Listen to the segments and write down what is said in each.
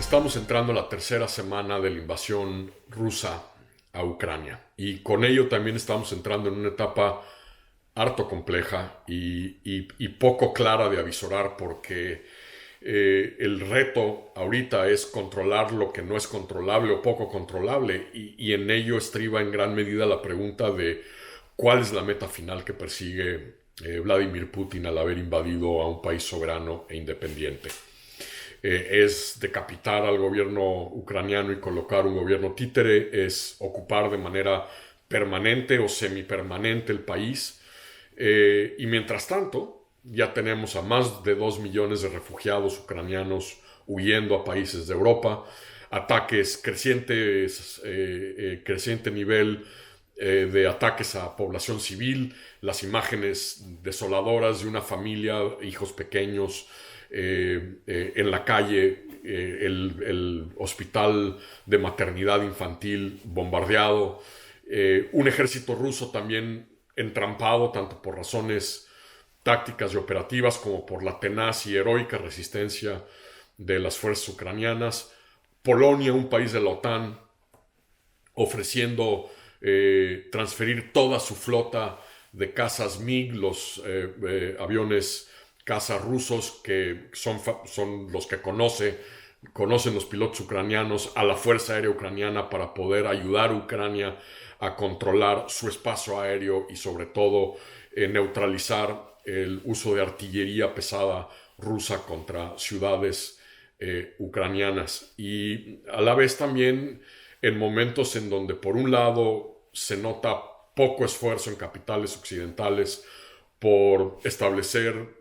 Estamos entrando en la tercera semana de la invasión rusa a Ucrania y con ello también estamos entrando en una etapa harto compleja y poco clara de avisorar porque el reto ahorita es controlar lo que no es controlable o poco controlable y en ello estriba en gran medida la pregunta de cuál es la meta final que persigue Vladimir Putin al haber invadido a un país soberano e independiente. Es decapitar al gobierno ucraniano y colocar un gobierno títere, es ocupar de manera permanente o semipermanente el país. Y mientras tanto, ya tenemos a más de 2 millones de refugiados ucranianos huyendo a países de Europa, ataques crecientes, creciente nivel de ataques a población civil, las desoladoras de una familia, hijos pequeños, en la calle, el hospital de maternidad infantil bombardeado, un ejército ruso también entrampado tanto por razones tácticas y operativas como por la tenaz y heroica resistencia de las fuerzas ucranianas, Polonia, un país de la OTAN, ofreciendo transferir toda su flota de cazas MiG, los aviones caza rusos que son los que conocen los pilotos ucranianos, a la Fuerza Aérea Ucraniana para poder ayudar a Ucrania a controlar su espacio aéreo y sobre todo neutralizar el uso de artillería pesada rusa contra ciudades ucranianas. Y a la vez también en momentos en donde por un lado se nota poco esfuerzo en capitales occidentales por establecer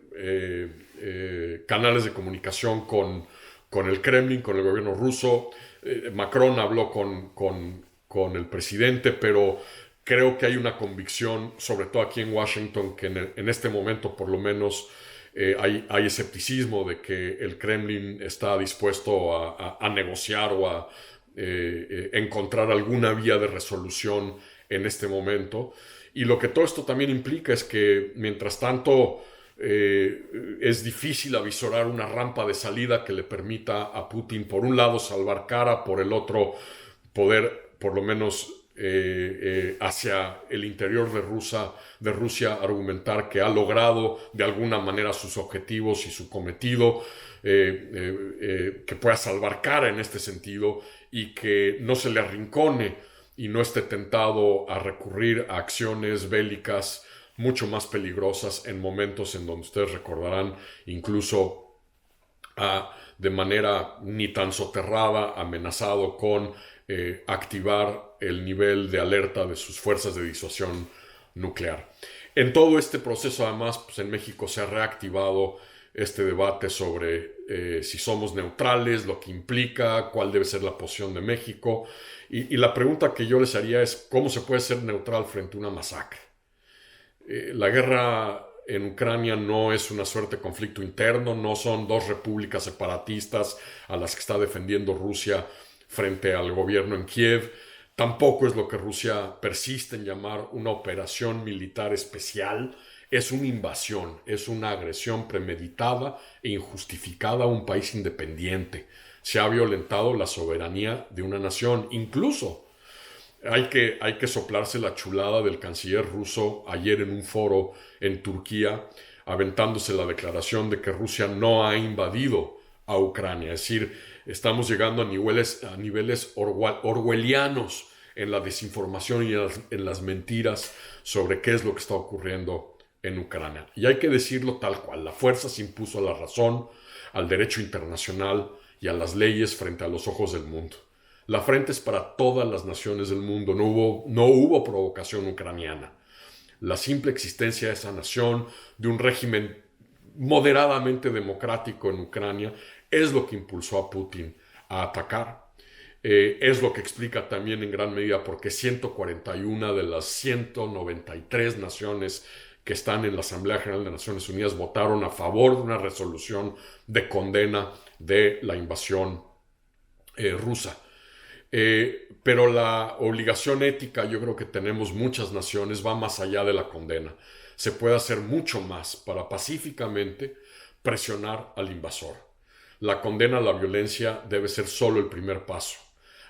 canales de comunicación con el Kremlin, con el gobierno ruso. Macron habló con el presidente, pero creo que hay una convicción, sobre todo aquí en Washington, que en este momento por lo menos hay escepticismo de que el Kremlin está dispuesto a negociar o a encontrar alguna vía de resolución en este momento. Y lo que todo esto también implica es que mientras tanto es difícil avisorar una rampa de salida que le permita a Putin por un lado salvar cara, por el otro poder por lo menos hacia el interior de Rusia argumentar que ha logrado de alguna manera sus objetivos y su cometido, que pueda salvar cara en este sentido y que no se le arrincone y no esté tentado a recurrir a acciones bélicas mucho más peligrosas en momentos en donde ustedes recordarán incluso de manera ni tan soterrada amenazado con activar el nivel de alerta de sus fuerzas de disuasión nuclear. En todo este proceso además pues en México se ha reactivado este debate sobre si somos neutrales, lo que implica, cuál debe ser la posición de México y la pregunta que yo les haría es ¿cómo se puede ser neutral frente a una masacre? La guerra en Ucrania no es una suerte de conflicto interno, no son dos repúblicas separatistas a las que está defendiendo Rusia frente al gobierno en Kiev. Tampoco es lo que Rusia persiste en llamar una operación militar especial. Es una invasión, es una agresión premeditada e injustificada a un país independiente. Se ha violentado la soberanía de una nación, incluso hay que soplarse la chulada del canciller ruso ayer en un foro en Turquía, aventándose la declaración de que Rusia no ha invadido a Ucrania. Es decir, estamos llegando a niveles orwellianos en la desinformación y en las mentiras sobre qué es lo que está ocurriendo en Ucrania. Y hay que decirlo tal cual. La fuerza se impuso a la razón, al derecho internacional y a las leyes frente a los ojos del mundo. La frente es para todas las naciones del mundo, no hubo provocación ucraniana. La simple existencia de esa nación, de un régimen moderadamente democrático en Ucrania, es lo que impulsó a Putin a atacar. Es lo que explica también en gran medida por qué 141 de las 193 naciones que están en la Asamblea General de Naciones Unidas votaron a favor de una resolución de condena de la invasión rusa. Pero la obligación ética, yo creo que tenemos muchas naciones, va más allá de la condena. Se puede hacer mucho más para pacíficamente presionar al invasor, la condena a la violencia debe ser solo el primer paso.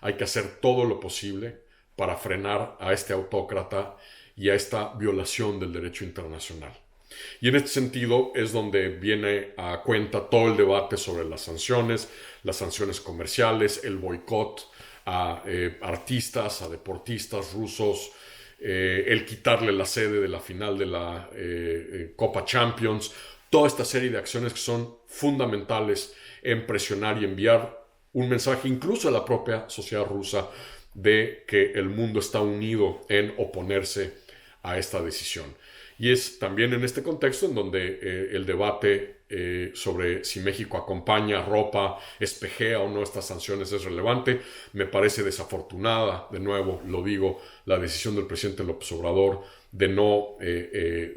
Hay que hacer todo lo posible para frenar a este autócrata y a esta violación del derecho internacional. Y en este sentido es donde viene a cuenta todo el debate sobre las sanciones comerciales, el boicot a artistas, a deportistas rusos, el quitarle la sede de la final de la Copa Champions, toda esta serie de acciones que son fundamentales en presionar y enviar un mensaje incluso a la propia sociedad rusa de que el mundo está unido en oponerse a esta decisión. Y es también en este contexto en donde el debate sobre si México acompaña, arropa, espejea o no estas sanciones es relevante. Me parece desafortunada, de nuevo lo digo, la decisión del presidente López Obrador de no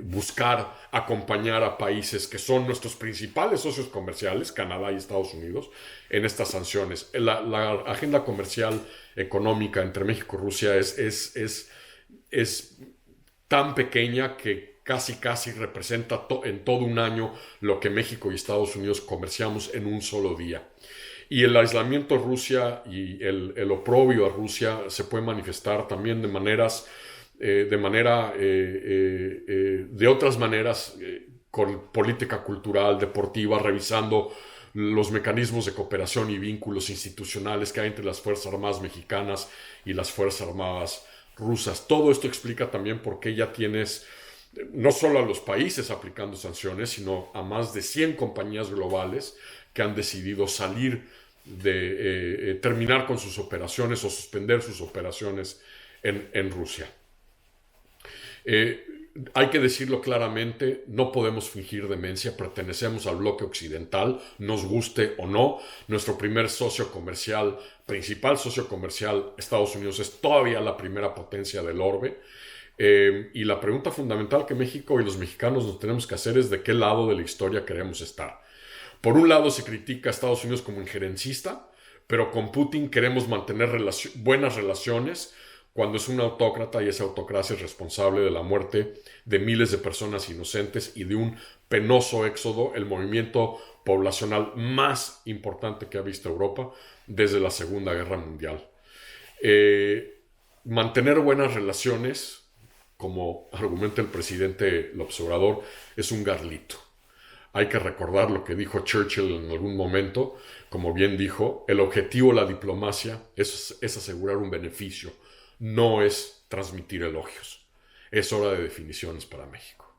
buscar acompañar a países que son nuestros principales socios comerciales, Canadá y Estados Unidos, en estas sanciones. La agenda comercial económica entre México y Rusia es tan pequeña que casi representa en todo un año lo que México y Estados Unidos comerciamos en un solo día. Y el aislamiento a Rusia y el oprobio a Rusia se puede manifestar también de otras maneras, con política cultural, deportiva, revisando los mecanismos de cooperación y vínculos institucionales que hay entre las Fuerzas Armadas mexicanas y las Fuerzas Armadas rusas. Todo esto explica también por qué ya tienes no solo a los países aplicando sanciones, sino a más de 100 compañías globales que han decidido salir de terminar con sus operaciones o suspender sus operaciones en Rusia. Hay que decirlo claramente, no podemos fingir demencia, pertenecemos al bloque occidental, nos guste o no. Nuestro principal socio comercial, Estados Unidos, es todavía la primera potencia del orbe. Y la pregunta fundamental que México y los mexicanos nos tenemos que hacer es de qué lado de la historia queremos estar. Por un lado se critica a Estados Unidos como injerencista, pero con Putin queremos mantener buenas relaciones cuando es un autócrata y esa autocracia es responsable de la muerte de miles de personas inocentes y de un penoso éxodo, el movimiento poblacional más importante que ha visto Europa desde la Segunda Guerra Mundial. Mantener buenas relaciones, como argumenta el presidente López Obrador, es un garlito. Hay que recordar lo que dijo Churchill en algún momento. Como bien dijo, el objetivo de la diplomacia es asegurar un beneficio, no es transmitir elogios. Es hora de definiciones para México.